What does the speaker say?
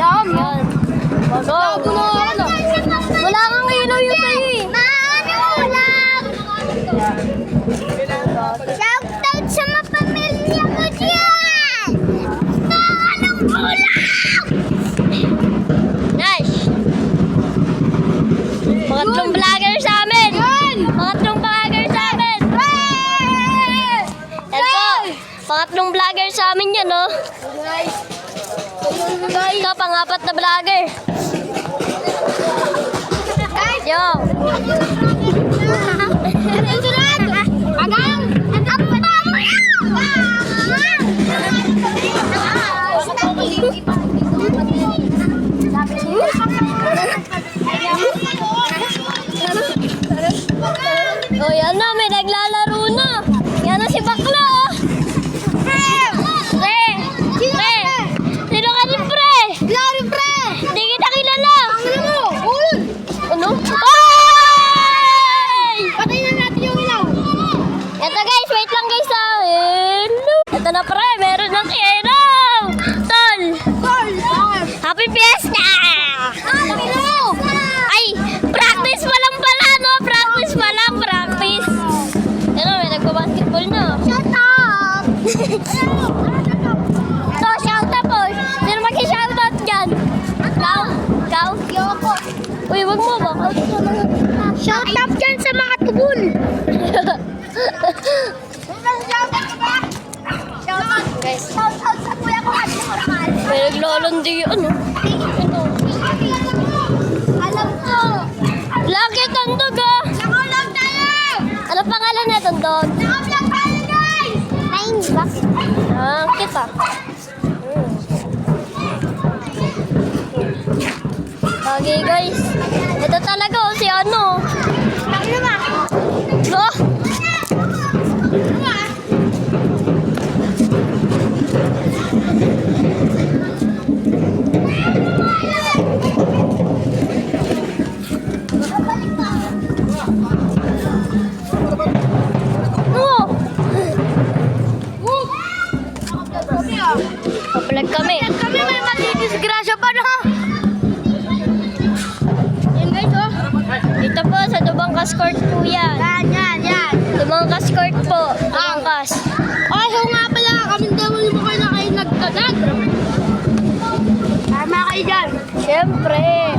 Yan. Go. Wala kang ilaw yun sa'yo eh. Shoutout sa mga pamilya mo dyan! Maanong ulam! Nice. Pangatlong vlogger sa amin. Pangatlong vlogger sa amin. Yan po. Pangatlong vlogger sa amin yan, no? Ito, pang-apat na vlogger. Yo. Agang! Oh, yan na, may naglalaro na. Yan na si Bakla, oh. Pre! Sino ka rin, pre? Glory, pre! Hindi kita kilala. Ano? Ay! Patayin na natin yung ilaw. Ito guys, wait lang guys. Hello. Ito na pre, meron ng ilaw. Tol! Happy Fiesta! Ay, practice pa lang pala, no? Practice pa lang, practice. Ano, may nagpa-basketball na. Shut up! So, shout out po. Sino mag-shout out dyan? Ikaw? Yoko. Uy, wag mo ba? Shout out dyan sa mga tubul. Guys, Shout out sa kuya ko. may naglolondi ano. Alam ko. Lagi tandog ah. Nakablog tayo. Ano pangalan na tandog? Nakablog tayo guys. Nine bucks. Ah, kita. Okay guys. Ito talaga oh, si ano. Tayo na. Oh. Oh. Papalag kami. Kami may matidisgrasya pa na. Yan guys oh. Dito po sa Dubangkas Court po yan. Yan. Dubangkas Court po. Dubangkas. Oh, so nga pala, kami daw mo kayo na kayo nagkadag. Tama kayo dyan. Siyempre.